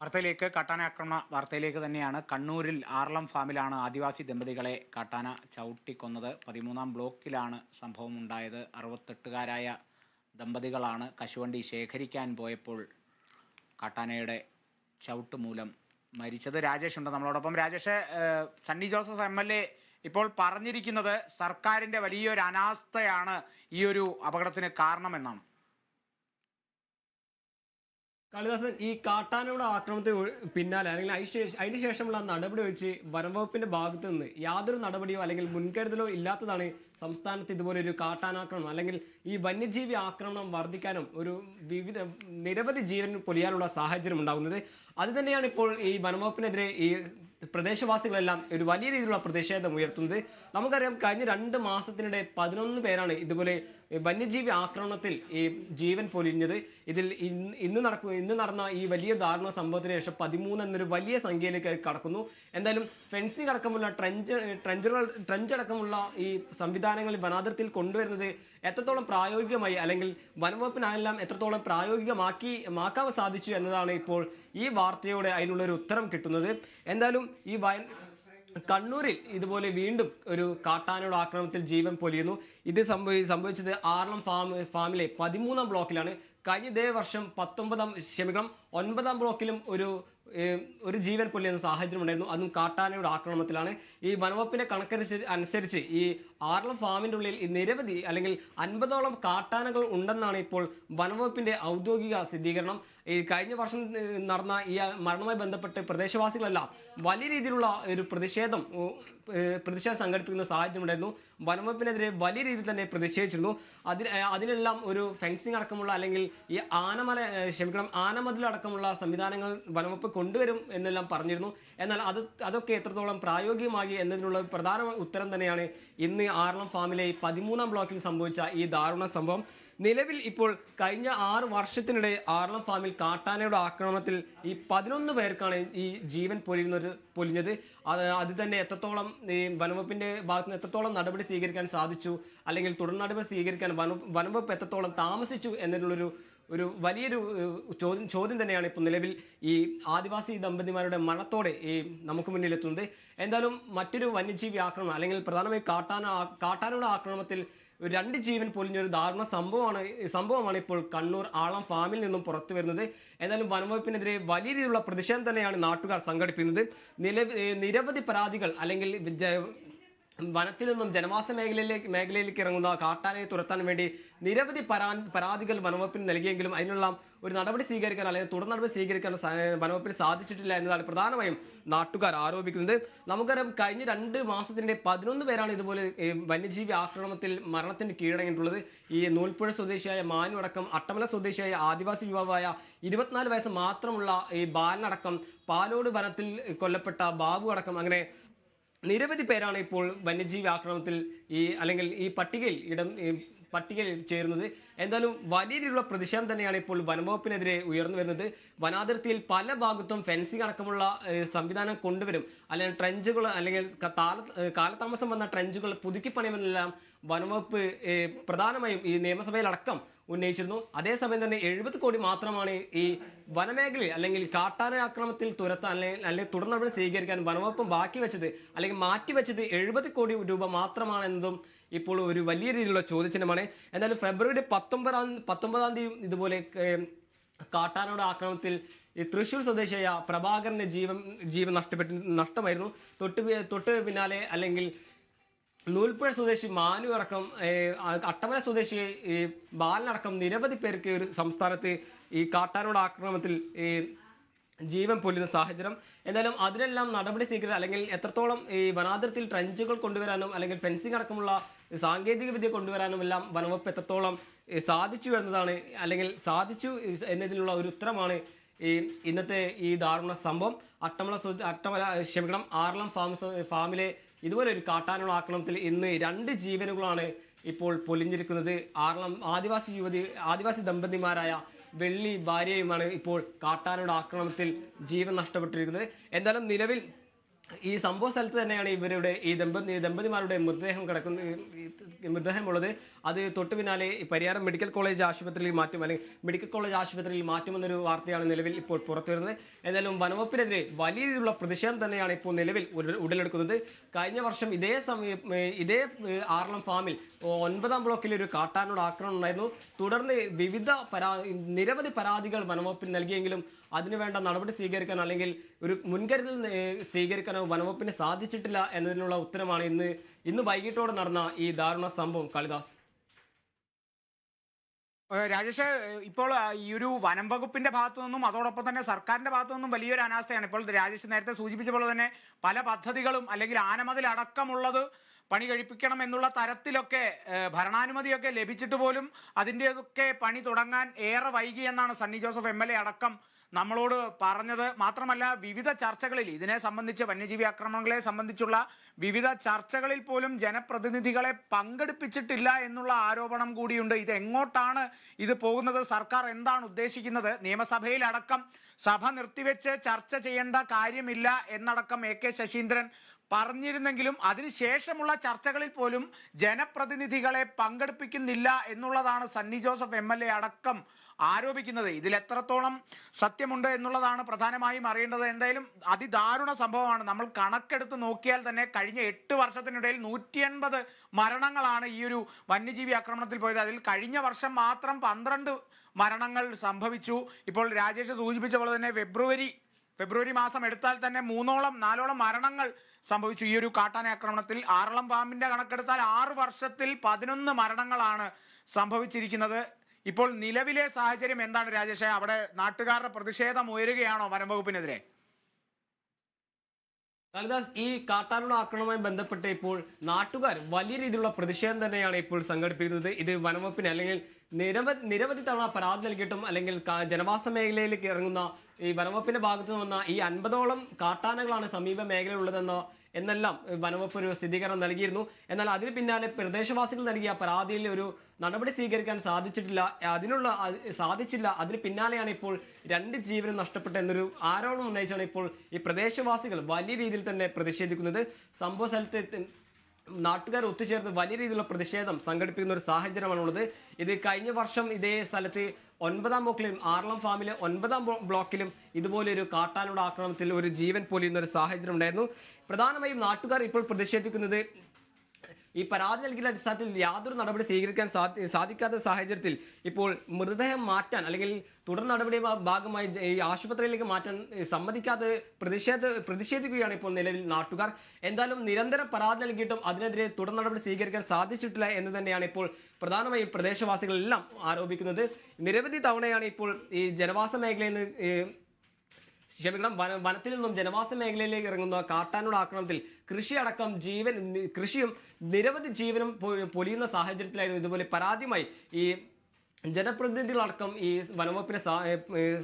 വാർത്തയിലേക്ക് കാട്ടാന ആക്രമണ വാർത്തയിലേക്ക് തന്നെയാണ്. കണ്ണൂരിൽ ആർളം ഫാമിലാണ് ആദിവാസി ദമ്പതികളെ കാട്ടാന ചവിട്ടിക്കൊന്നത്. 13-ാം ബ്ലോക്കിലാണ് സംഭവം ഉണ്ടായത്. 68കാരായ ദമ്പതികളാണ് കശുവണ്ടി ശേഖരിക്കാൻ പോയപ്പോൾ കാട്ടാനയുടെ ചവിട്ട് മൂലം മരിച്ചത്. രാജേഷ് ഉണ്ട് നമ്മളോടൊപ്പം. രാജേഷ്, സണ്ണി ജോസഫ് MLA ഇപ്പോൾ പറഞ്ഞിരിക്കുന്നത് സർക്കാരിൻ്റെ വലിയൊരു അനാസ്ഥയാണ് ഈ ഒരു അപകടത്തിന് കാരണമെന്നാണ്. കാളിദാസൻ, ഈ കാട്ടാനയുടെ ആക്രമണത്തിന് പിന്നാലെ അല്ലെങ്കിൽ അതിന് ശേഷമുള്ള നടപടി വെച്ച് വനംവകുപ്പിന്റെ ഭാഗത്തു നിന്ന് യാതൊരു നടപടിയോ അല്ലെങ്കിൽ മുൻകരുതലോ ഇല്ലാത്തതാണ് സംസ്ഥാനത്ത് ഇതുപോലൊരു കാട്ടാനാക്രമണം അല്ലെങ്കിൽ ഈ വന്യജീവി ആക്രമണം വർദ്ധിക്കാനും നിരവധി ജീവൻ പൊലിയാനുള്ള സാഹചര്യം ഉണ്ടാകുന്നത്. അത് തന്നെയാണ് ഇപ്പോൾ ഈ വനംവകുപ്പിനെതിരെ ഈ പ്രദേശവാസികളെല്ലാം ഒരു വലിയ രീതിയിലുള്ള പ്രതിഷേധം ഉയർത്തുന്നത്. നമുക്കറിയാം, കഴിഞ്ഞ 2 മാസത്തിനിടെ 11 പേരാണ് ഇതുപോലെ വന്യജീവി ആക്രമണത്തിൽ ഈ ജീവൻ പൊലിഞ്ഞത്. ഇതിൽ ഇന്ന് നടന്ന ഈ വലിയ ദാരുണ സംഭവത്തിന് ശേഷം 13 എന്നൊരു വലിയ സംഖ്യയിലേക്ക് കടക്കുന്നു. എന്തായാലും ഫെൻസിംഗ് അടക്കമുള്ള ട്രഞ്ച് അടക്കമുള്ള ഈ സംവിധാനങ്ങൾ വനാതിർത്തിയിൽ കൊണ്ടുവരുന്നത് എത്രത്തോളം പ്രായോഗികമായി അല്ലെങ്കിൽ വനംവകുപ്പിനെല്ലാം എത്രത്തോളം പ്രായോഗികമാക്കാൻ സാധിച്ചു എന്നതാണ് ഇപ്പോൾ ഈ വാർത്തയോടെ അതിനുള്ളൊരു ഉത്തരം കിട്ടുന്നത്. എന്തായാലും ഈ കണ്ണൂരിൽ ഇതുപോലെ വീണ്ടും ഒരു കാട്ടാനയുടെ ആക്രമണത്തിൽ ജീവൻ പൊലിയുന്നു. ഇത് സംഭവിച്ചത് ആർളം ഫാമിലെ 13-ാം ബ്ലോക്കിലാണ്. കഴിഞ്ഞ ഇതേ വർഷം 9-ാം ബ്ലോക്കിലും ഒരു ജീവൻ പൊലിയുന്ന സാഹചര്യം ഉണ്ടായിരുന്നു. അതും കാട്ടാനയുടെ ആക്രമണത്തിലാണ്. ഈ വനവകുപ്പിന്റെ കണക്കനുസരിച്ച് ഈ ആർളം ഫാമിന്റെ ഉള്ളിൽ നിരവധി അല്ലെങ്കിൽ 50ഓളം കാട്ടാനകൾ ഉണ്ടെന്നാണ് ഇപ്പോൾ വനവകുപ്പിന്റെ ഔദ്യോഗിക സ്ഥിരീകരണം. ഈ കഴിഞ്ഞ വർഷം നടന്ന ഈ മരണവുമായി ബന്ധപ്പെട്ട് പ്രദേശവാസികളെല്ലാം വലിയ രീതിയിലുള്ള ഒരു പ്രതിഷേധം സംഘടിപ്പിക്കുന്ന സാഹചര്യം ഉണ്ടായിരുന്നു. വനംവകുപ്പിനെതിരെ വലിയ രീതിയിൽ തന്നെ പ്രതിഷേധിച്ചിരുന്നു. അതിനെല്ലാം ഒരു ഫെൻസിങ് അടക്കമുള്ള അല്ലെങ്കിൽ ഈ ആനമതിലടക്കമുള്ള സംവിധാനങ്ങൾ വനംവകുപ്പ് കൊണ്ടുവരും എന്നെല്ലാം പറഞ്ഞിരുന്നു. എന്നാൽ അതൊക്കെ എത്രത്തോളം പ്രായോഗികമായി എന്നതിനുള്ള പ്രധാന ഉത്തരം തന്നെയാണ് ഇന്ന് ആർളം ഫാമിലെ 13-ാം ബ്ലോക്കിൽ സംഭവിച്ച ഈ ദാരുണ സംഭവം. നിലവിൽ ഇപ്പോൾ കഴിഞ്ഞ 6 വർഷത്തിനിടെ ആർളം ഫാമിൽ കാട്ടാനയുടെ ആക്രമണത്തിൽ ഈ 11 പേർക്കാണ് ഈ ജീവൻ പൊലിഞ്ഞത്. അത് തന്നെ എത്രത്തോളം ഈ വനംവകുപ്പിന്റെ ഭാഗത്ത് നിന്ന് എത്രത്തോളം നടപടി സ്വീകരിക്കാൻ സാധിച്ചു അല്ലെങ്കിൽ തുടർ നടപടി സ്വീകരിക്കാൻ വനംവകുപ്പ് എത്രത്തോളം താമസിച്ചു എന്നതിനുള്ളൊരു വലിയൊരു ചോദ്യം തന്നെയാണ് ഇപ്പോൾ നിലവിൽ ഈ ആദിവാസി ദമ്പതിമാരുടെ മരണത്തോടെ നമുക്ക് മുന്നിലെത്തുന്നത്. എന്തായാലും മറ്റൊരു വന്യജീവി ആക്രമണം അല്ലെങ്കിൽ പ്രധാനമായും കാട്ടാനയുടെ ആക്രമണത്തിൽ 2 ജീവൻ പൊലിഞ്ഞൊരു ദാരുണ സംഭവമാണ് ഇപ്പോൾ കണ്ണൂർ ആളം ഫാമിൽ നിന്നും പുറത്തു വരുന്നത്. എന്തായാലും വനംവകുപ്പിനെതിരെ വലിയ രീതിയിലുള്ള പ്രതിഷേധം തന്നെയാണ് നാട്ടുകാർ സംഘടിപ്പിക്കുന്നത്. നിരവധി പരാതികൾ അല്ലെങ്കിൽ വനത്തിൽ നിന്നും ജനവാസ മേഖലയിലേക്ക് ഇറങ്ങുന്ന കാട്ടാനയെ തുരത്താൻ വേണ്ടി നിരവധി പരാതികൾ വനംവകുപ്പിന് നൽകിയെങ്കിലും അതിനുള്ള ഒരു നടപടി സ്വീകരിക്കാൻ അല്ലെങ്കിൽ തുടർ നടപടി സ്വീകരിക്കാൻ വനംവകുപ്പിന് സാധിച്ചിട്ടില്ല എന്നതാണ് പ്രധാനമായും നാട്ടുകാർ ആരോപിക്കുന്നത്. നമുക്കറിയാം, കഴിഞ്ഞ 2 മാസത്തിന്റെ 11 പേരാണ് ഇതുപോലെ വന്യജീവി ആക്രമണത്തിൽ മരണത്തിന് കീഴടങ്ങിയിട്ടുള്ളത്. ഈ നൂൽപ്പുഴ സ്വദേശിയായ മാനു അടക്കം അട്ടമല സ്വദേശിയായ ആദിവാസി യുവാവായ 24 വയസ്സ് മാത്രമുള്ള ഈ ബാലനടക്കം പാലോട് വനത്തിൽ കൊല്ലപ്പെട്ട ബാബു അടക്കം അങ്ങനെ നിരവധി പേരാണ് ഇപ്പോൾ വന്യജീവി ആക്രമണത്തിൽ അല്ലെങ്കിൽ ഈ പട്ടികയിൽ ചേരുന്നത്. എന്തായാലും വലിയ രീതിയിലുള്ള പ്രതിഷേധം തന്നെയാണ് ഇപ്പോൾ വനംവകുപ്പിനെതിരെ ഉയർന്നു വരുന്നത്. വനാതിർത്തിയിൽ പല ഭാഗത്തും ഫെൻസിംഗ് അടക്കമുള്ള സംവിധാനം കൊണ്ടുവരും, അല്ലെങ്കിൽ ട്രെഞ്ചുകൾ അല്ലെങ്കിൽ കാലതാമസം വന്ന ട്രെഞ്ചുകൾ പുതുക്കിപ്പണിയുമെന്നെല്ലാം വനംവകുപ്പ് പ്രധാനമായും ഈ നിയമസഭയിലടക്കം ഉന്നയിച്ചിരുന്നു. അതേസമയം തന്നെ 70 കോടി മാത്രമാണ് ഈ വനമേഖലയിൽ അല്ലെങ്കിൽ കാട്ടാന ആക്രമണത്തിൽ തുരത്താൻ അല്ലെങ്കിൽ തുടർ നടപടി സ്വീകരിക്കാൻ വനംവകുപ്പ് മാറ്റിവെച്ചത് 70 കോടി രൂപ മാത്രമാണെന്നതും ഇപ്പോൾ ഒരു വലിയ രീതിയിലുള്ള ചോദ്യചിഹ്നമാണ്. എന്തായാലും ഫെബ്രുവരി 19-ാം തീയതി ഇതുപോലെ കാട്ടാനയുടെ ആക്രമണത്തിൽ ഈ തൃശ്ശൂർ സ്വദേശിയായ പ്രഭാകരന്റെ ജീവൻ നഷ്ടമായിരുന്നു. തൊട്ട് പിന്നാലെ അല്ലെങ്കിൽ നൂൽപ്പുഴ സ്വദേശി മാനു അടക്കം അട്ടമല സ്വദേശി ബാലനടക്കം നിരവധി പേർക്ക് ഒരു സംസ്ഥാനത്ത് ഈ കാട്ടാനയുടെ ആക്രമണത്തിൽ ജീവൻ പൊലിയുന്ന സാഹചര്യം. എന്തായാലും അതിനെല്ലാം നടപടി സ്വീകരിക്കാൻ അല്ലെങ്കിൽ എത്രത്തോളം ഈ വനാതിർത്തിയിൽ ട്രെഞ്ചുകൾ കൊണ്ടുവരാനും അല്ലെങ്കിൽ ഫെൻസിംഗ് അടക്കമുള്ള സാങ്കേതിക വിദ്യ കൊണ്ടുവരാനും എല്ലാം വനംവകുപ്പ് എത്രത്തോളം സാധിച്ചു എന്നതിനുള്ള ഒരു ഉത്തരമാണ് ഇന്നത്തെ ഈ ദാരുണ സംഭവം. ആർളം ഫാമിലെ ഇതുപോലെ ഒരു കാട്ടാനയുടെ ആക്രമണത്തിൽ ഇന്ന് 2 ജീവനുകളാണ് ഇപ്പോൾ പൊലിഞ്ഞിരിക്കുന്നത്. ആദിവാസി ദമ്പതിമാരായ വെള്ളി ഭാര്യയുമാണ് ഇപ്പോൾ കാട്ടാനയുടെ ആക്രമണത്തിൽ ജീവൻ നഷ്ടപ്പെട്ടിരിക്കുന്നത്. എന്തായാലും നിലവിൽ ഈ സംഭവ സ്ഥലത്ത് തന്നെയാണ് ഇവരുടെ ഈ ദമ്പതിമാരുടെ മൃതദേഹമുള്ളത്. അത് തൊട്ടു പിന്നാലെ പരിയാരം മെഡിക്കൽ കോളേജ് ആശുപത്രിയിൽ മാറ്റും, അല്ലെങ്കിൽ മെഡിക്കൽ കോളേജ് ആശുപത്രിയിൽ മാറ്റുമെന്നൊരു വാർത്തയാണ് നിലവിൽ ഇപ്പോൾ പുറത്തു വരുന്നത്. എന്തായാലും വനവകുപ്പിനെതിരെ വലിയ രീതിയിലുള്ള പ്രതിഷേധം തന്നെയാണ് ഇപ്പോൾ നിലവിൽ ഉടലെടുക്കുന്നത്. കഴിഞ്ഞ വർഷം ഇതേ ആറളം ഫാമിൽ 9-ാം ബ്ലോക്കിൽ ഒരു കാട്ടാനോട് ആക്രമണം ഉണ്ടായിരുന്നു. തുടർന്ന് നിരവധി പരാതികൾ വനവകുപ്പിന് നൽകിയെങ്കിലും അതിനുവേണ്ട നടപടി സ്വീകരിക്കാൻ അല്ലെങ്കിൽ ഒരു മുൻകരുതൽ സ്വീകരിക്കാനോ വനവകുപ്പിന് സാധിച്ചിട്ടില്ല എന്നതിനുള്ള ഉത്തരമാണ് ഇന്ന് വൈകിട്ടോടെ നടന്ന ഈ ദാരുണ സംഭവം. കാളിദാസ്. രാജേഷ്, ഇപ്പോൾ ഈ ഒരു വനം വകുപ്പിന്റെ ഭാഗത്തു നിന്നും അതോടൊപ്പം തന്നെ സർക്കാരിന്റെ ഭാഗത്തു നിന്നും വലിയൊരു അനാസ്ഥയാണ്. ഇപ്പോൾ രാജേഷ് നേരത്തെ സൂചിപ്പിച്ച പോലെ തന്നെ പല പദ്ധതികളും അല്ലെങ്കിൽ ആനമതിൽ അടക്കമുള്ളത് പണി കഴിപ്പിക്കണം എന്നുള്ള തരത്തിലൊക്കെ ഭരണാനുമതിയൊക്കെ ലഭിച്ചിട്ട് പോലും അതിൻ്റെയൊക്കെ പണി തുടങ്ങാൻ ഏറെ വൈകി എന്നാണ് സണ്ണി ജോസഫ് MLA അടക്കം നമ്മളോട് പറഞ്ഞത്. മാത്രമല്ല വിവിധ ചർച്ചകളിൽ ഇതിനെ സംബന്ധിച്ച് വന്യജീവി ആക്രമണങ്ങളെ സംബന്ധിച്ചുള്ള വിവിധ ചർച്ചകളിൽ പോലും ജനപ്രതിനിധികളെ പങ്കെടുപ്പിച്ചിട്ടില്ല എന്നുള്ള ആരോപണം കൂടിയുണ്ട്. ഇത് എങ്ങോട്ടാണ് ഇത് പോകുന്നത്, സർക്കാർ എന്താണ് ഉദ്ദേശിക്കുന്നത്? നിയമസഭയിലടക്കം സഭ നിർത്തിവെച്ച് ചർച്ച ചെയ്യേണ്ട കാര്യമില്ല എന്നടക്കം AK ശശീന്ദ്രൻ പറഞ്ഞിരുന്നെങ്കിലും അതിനുശേഷമുള്ള ചർച്ചകളിൽ പോലും ജനപ്രതിനിധികളെ പങ്കെടുപ്പിക്കുന്നില്ല എന്നുള്ളതാണ് സണ്ണി ജോസഫ് MLA അടക്കം ആരോപിക്കുന്നത്. ഇതിൽ എത്രത്തോളം സത്യമുണ്ട് എന്നുള്ളതാണ് പ്രധാനമായും അറിയേണ്ടത്. എന്തായാലും അതിദാരുണ സംഭവമാണ്. നമ്മൾ കണക്കെടുത്ത് നോക്കിയാൽ തന്നെ കഴിഞ്ഞ 8 വർഷത്തിനിടയിൽ 180 മരണങ്ങളാണ് ഈ ഒരു വന്യജീവി ആക്രമണത്തിൽ പോയത്. അതിൽ കഴിഞ്ഞ വർഷം മാത്രം 12 മരണങ്ങൾ സംഭവിച്ചു. ഇപ്പോൾ രാജേഷ് സൂചിപ്പിച്ച പോലെ തന്നെ ഫെബ്രുവരി മാസം എടുത്താൽ തന്നെ 3-4 മരണങ്ങൾ സംഭവിച്ചു ഈ ഒരു കാട്ടാന ആക്രമണത്തിൽ. ആറളം ഫാമിന്റെ കണക്കെടുത്താൽ 6 വർഷത്തിൽ 11 മരണങ്ങളാണ് സംഭവിച്ചിരിക്കുന്നത്. ഇപ്പോൾ നിലവിലെ സാഹചര്യം എന്താണ് രാജേഷ്? അവിടെ നാട്ടുകാരുടെ പ്രതിഷേധം ഉയരുകയാണോ വനം വകുപ്പിനെതിരെ? കാളിദാസ്, ഈ കാട്ടാനയുടെ ആക്രമണവുമായി ബന്ധപ്പെട്ട് ഇപ്പോൾ നാട്ടുകാർ വലിയ രീതിയിലുള്ള പ്രതിഷേധം തന്നെയാണ് ഇപ്പോൾ സംഘടിപ്പിക്കുന്നത്. ഇത് വനംവകുപ്പിന് അല്ലെങ്കിൽ നിരവധി തവണ പരാതി നൽകിയിട്ടും അല്ലെങ്കിൽ ജനവാസ മേഖലയിലേക്ക് ഇറങ്ങുന്ന ഈ വനംവകുപ്പിന്റെ ഭാഗത്ത് നിന്ന് വന്ന ഈ 50ഓളം കാട്ടാനകളാണ് സമീപ മേഖലയിലുള്ളതെന്നോ എന്നെല്ലാം വനംവകുപ്പ് ഒരു സ്ഥിരീകരണം നൽകിയിരുന്നു. എന്നാൽ അതിന് പിന്നാലെ പ്രദേശവാസികൾ നൽകിയ പരാതിയിൽ ഒരു നടപടി സ്വീകരിക്കാൻ സാധിച്ചില്ല. അതിന് പിന്നാലെയാണ് ഇപ്പോൾ 2 ജീവനും നഷ്ടപ്പെട്ട എന്നൊരു ആരോപണം ഉന്നയിച്ചാണ് ഇപ്പോൾ ഈ പ്രദേശവാസികൾ വലിയ രീതിയിൽ തന്നെ പ്രതിഷേധിക്കുന്നത്. സംഭവ സ്ഥലത്ത് നാട്ടുകാർ ഒത്തുചേർന്ന് വലിയ രീതിയിലുള്ള പ്രതിഷേധം സംഘടിപ്പിക്കുന്ന ഒരു സാഹചര്യമാണുള്ളത്. ഇത് കഴിഞ്ഞ വർഷം ഇതേ സ്ഥലത്ത് 9-ാം ബ്ലോക്കിലും ആറളം ഫാമിലെ 9-ാം ബ്ലോക്കിലും ഇതുപോലൊരു കാട്ടാനയുടെ ആക്രമണത്തിൽ ഒരു ജീവൻ പൊലിയുന്ന ഒരു സാഹചര്യം ഉണ്ടായിരുന്നു. പ്രധാനമായും നാട്ടുകാർ ഇപ്പോൾ പ്രതിഷേധിക്കുന്നത് ഈ പരാതി നൽകിയ അടിസ്ഥാനത്തിൽ യാതൊരു നടപടി സ്വീകരിക്കാൻ സാധിക്കാത്ത സാഹചര്യത്തിൽ ഇപ്പോൾ മൃതദേഹം മാറ്റാൻ അല്ലെങ്കിൽ തുടർ നടപടിയുടെ ഭാഗമായി ഈ ആശുപത്രിയിലേക്ക് മാറ്റാൻ സമ്മതിക്കാതെ പ്രതിഷേധിക്കുകയാണ് ഇപ്പോൾ നിലവിൽ നാട്ടുകാർ. എന്തായാലും നിരന്തരം പരാതി നൽകിയിട്ടും അതിനെതിരെ തുടർ നടപടി സ്വീകരിക്കാൻ സാധിച്ചിട്ടില്ല എന്ന് തന്നെയാണ് ഇപ്പോൾ പ്രധാനമായും പ്രദേശവാസികളെല്ലാം ആരോപിക്കുന്നത്. നിരവധി തവണയാണ് ഇപ്പോൾ ഈ ജനവാസ മേഖലയിൽ നിന്ന് വനത്തിൽ നിന്നും ജനവാസ മേഖലയിലേക്ക് ഇറങ്ങുന്ന കാട്ടാനയുടെ ആക്രമണത്തിൽ കൃഷിയും നിരവധി ജീവനും പൊലിയുന്ന സാഹചര്യത്തിലായിരുന്നു ഇതുപോലെ പരാതിയുമായി ഈ ജനപ്രതിനിധികളടക്കം ഈ വനംവകുപ്പിനെ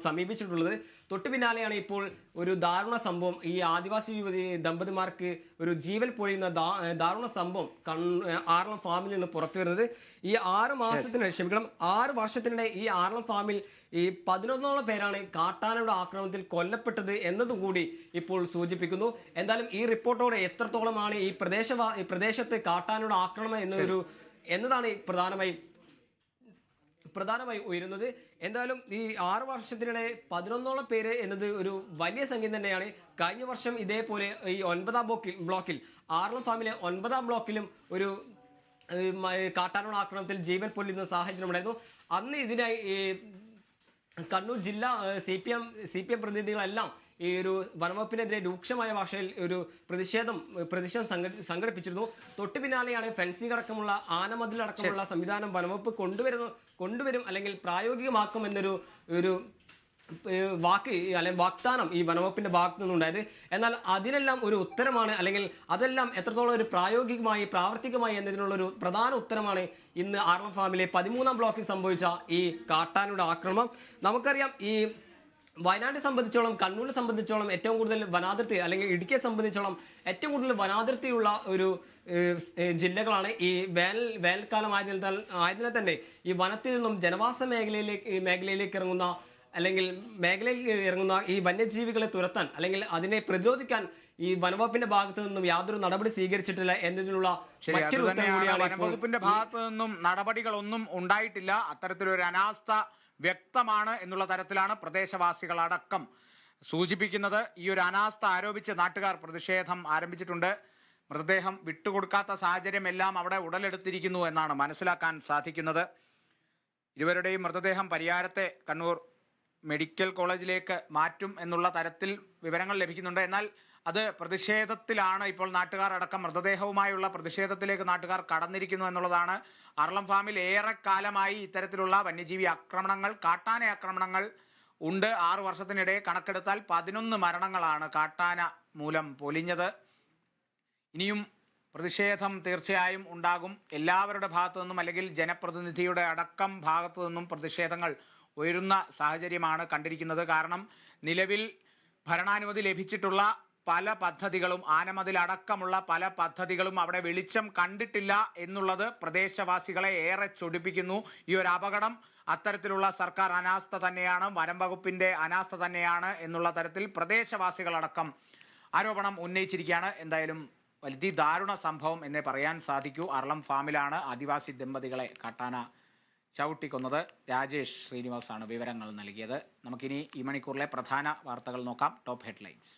സമീപിച്ചിട്ടുള്ളത്. തൊട്ടു പിന്നാലെയാണ് ഇപ്പോൾ ഒരു ദാരുണ സംഭവം, ഈ ആദിവാസി ദമ്പതിമാർക്ക് ഒരു ജീവൻ പൊഴിയുന്ന ദാരുണ സംഭവം ആറളം ഫാമിൽ നിന്ന് പുറത്തു വരുന്നത്. ഈ 6 വർഷത്തിനിടെ ഈ ആറളം ഫാമിൽ ഈ 11ഓളം പേരാണ് കാട്ടാനയുടെ ആക്രമണത്തിൽ കൊല്ലപ്പെട്ടത് എന്നതും കൂടി ഇപ്പോൾ സൂചിപ്പിക്കുന്നു. എന്തായാലും ഈ റിപ്പോർട്ടോടെ എത്രത്തോളമാണ് ഈ പ്രദേശത്ത് കാട്ടാനയുടെ ആക്രമണം എന്നതാണ് പ്രധാനമായി ഉയരുന്നത്. എന്തായാലും ഈ 6 വർഷത്തിനിടെ 11ഓളം പേര് എന്നത് ഒരു വലിയ സംഖ്യ തന്നെയാണ്. കഴിഞ്ഞ വർഷം ഇതേപോലെ ഈ 9-ാം ബ്ലോക്കിൽ ആറളം ഫാമിലെ 9-ാം ബ്ലോക്കിലും ഒരു കാട്ടാനയുടെ ആക്രമണത്തിൽ ജീവൻ പൊലിയുന്ന സാഹചര്യം ഉണ്ടായിരുന്നു. അന്ന് ഇതിനായി കണ്ണൂർ ജില്ലാ CPM പ്രതിനിധികളെല്ലാം ഈ ഒരു വനംവകുപ്പിനെതിരെ രൂക്ഷമായ ഭാഷയിൽ ഒരു പ്രതിഷേധം സംഘടിപ്പിച്ചിരുന്നു. തൊട്ടു പിന്നാലെയാണ് ഫെൻസിംഗ് അടക്കമുള്ള ആനമതിലടക്കമുള്ള സംവിധാനം വനംവകുപ്പ് കൊണ്ടുവരും അല്ലെങ്കിൽ പ്രായോഗികമാക്കും എന്നൊരു വാഗ്ദാനം ഈ വനംവകുപ്പിന്റെ ഭാഗത്തു നിന്നുണ്ടായത്. എന്നാൽ അതിനെല്ലാം ഒരു ഉത്തരമാണ് അല്ലെങ്കിൽ അതെല്ലാം എത്രത്തോളം ഒരു പ്രാവർത്തികമായി എന്നതിനുള്ള ഒരു പ്രധാന ഉത്തരമാണ് ഇന്ന് ആറളം ഫാമിലെ 13-ാം ബ്ലോക്കിൽ സംഭവിച്ച ഈ കാട്ടാനയുടെ ആക്രമണം. നമുക്കറിയാം ഈ വയനാടിനെ സംബന്ധിച്ചോളം കണ്ണൂരിനെ സംബന്ധിച്ചോളം ഏറ്റവും കൂടുതൽ വനാതിർത്തി അല്ലെങ്കിൽ ഇടുക്കിയെ സംബന്ധിച്ചോളം ഏറ്റവും കൂടുതൽ വനാതിർത്തിയുള്ള ഒരു ജില്ലകളാണ്. ഈ വേനൽക്കാലം ആയതിനാൽ തന്നെ ഈ വനത്തിൽ നിന്നും ജനവാസ മേഖലയിലേക്ക് ഇറങ്ങുന്ന അല്ലെങ്കിൽ മേഖലയിൽ ഇറങ്ങുന്ന ഈ വന്യജീവികളെ തുരത്താൻ അല്ലെങ്കിൽ അതിനെ പ്രതിരോധിക്കാൻ ഈ വനവകുപ്പിന്റെ ഭാഗത്തു നിന്നും യാതൊരു നടപടി സ്വീകരിച്ചിട്ടില്ല എന്നതിനുള്ള ശരി, അത് മറ്റൊരു ഉത്തരം തന്നെയാണ്. കൂടിയാണ് ഇപ്പോൾ വനംവകുപ്പിന്റെ ഭാഗത്തു നിന്നും നടപടികളൊന്നും ഉണ്ടായിട്ടില്ല. അത്തരത്തിലൊരു അനാസ്ഥ വ്യക്തമാണ് എന്നുള്ള തരത്തിലാണ് പ്രദേശവാസികളടക്കം സൂചിപ്പിക്കുന്നത്. ഈ ഒരു അനാസ്ഥ ആരോപിച്ച് നാട്ടുകാർ പ്രതിഷേധം ആരംഭിച്ചിട്ടുണ്ട്. മൃതദേഹം വിട്ടുകൊടുക്കാത്ത സാഹചര്യമെല്ലാം അവിടെ ഉടലെടുത്തിരിക്കുന്നു എന്നാണ് മനസ്സിലാക്കാൻ സാധിക്കുന്നത്. ഇരുവരുടെയും മൃതദേഹം പരിയാരത്തെ കണ്ണൂർ മെഡിക്കൽ കോളേജിലേക്ക് മാറ്റും എന്നുള്ള തരത്തിൽ വിവരങ്ങൾ ലഭിക്കുന്നുണ്ട്. എന്നാൽ അത് പ്രതിഷേധത്തിലാണ് ഇപ്പോൾ നാട്ടുകാർ അടക്കം മൃതദേഹവുമായുള്ള പ്രതിഷേധത്തിലേക്ക് നാട്ടുകാർ കടന്നിരിക്കുന്നു എന്നുള്ളതാണ്. ആർളം ഫാമിൽ ഏറെക്കാലമായി ഇത്തരത്തിലുള്ള വന്യജീവി ആക്രമണങ്ങൾ, കാട്ടാന ആക്രമണങ്ങൾ ഉണ്ട്. 6 വർഷത്തിനിടെ കണക്കെടുത്താൽ 11 മരണങ്ങളാണ് കാട്ടാന മൂലം പൊലിഞ്ഞത്. ഇനിയും പ്രതിഷേധം തീർച്ചയായും ഉണ്ടാകും. എല്ലാവരുടെ ഭാഗത്തു നിന്നും അല്ലെങ്കിൽ ജനപ്രതിനിധിയുടെ അടക്കം ഭാഗത്തു നിന്നും പ്രതിഷേധങ്ങൾ ഉയരുന്ന സാഹചര്യമാണ് കണ്ടിരിക്കുന്നത്. കാരണം നിലവിൽ ഭരണാനുമതി ലഭിച്ചിട്ടുള്ള പല പദ്ധതികളും, ആനമതിലടക്കമുള്ള പല പദ്ധതികളും അവിടെ വെളിച്ചം കണ്ടിട്ടില്ല എന്നുള്ളത് പ്രദേശവാസികളെ ഏറെ ചൊടിപ്പിക്കുന്നു. ഈ ഒരു അപകടം അത്തരത്തിലുള്ള സർക്കാർ അനാസ്ഥ തന്നെയാണ്, വനം വകുപ്പിന്റെ അനാസ്ഥ തന്നെയാണ് എന്നുള്ള തരത്തിൽ പ്രദേശവാസികളടക്കം ആരോപണം ഉന്നയിച്ചിരിക്കുകയാണ്. എന്തായാലും വലിയ ദാരുണ സംഭവം എന്നേ പറയാൻ സാധിക്കൂ. ആർളം ഫാമിലാണ് ആദിവാസി ദമ്പതികളെ കാട്ടാന ചവിട്ടിക്കൊന്നത്. രാജേഷ് ശ്രീനിവാസാണ് വിവരങ്ങൾ നൽകിയത്. നമുക്കിനി ഈ മണിക്കൂറിലെ പ്രധാന വാർത്തകൾ നോക്കാം. Top headlines.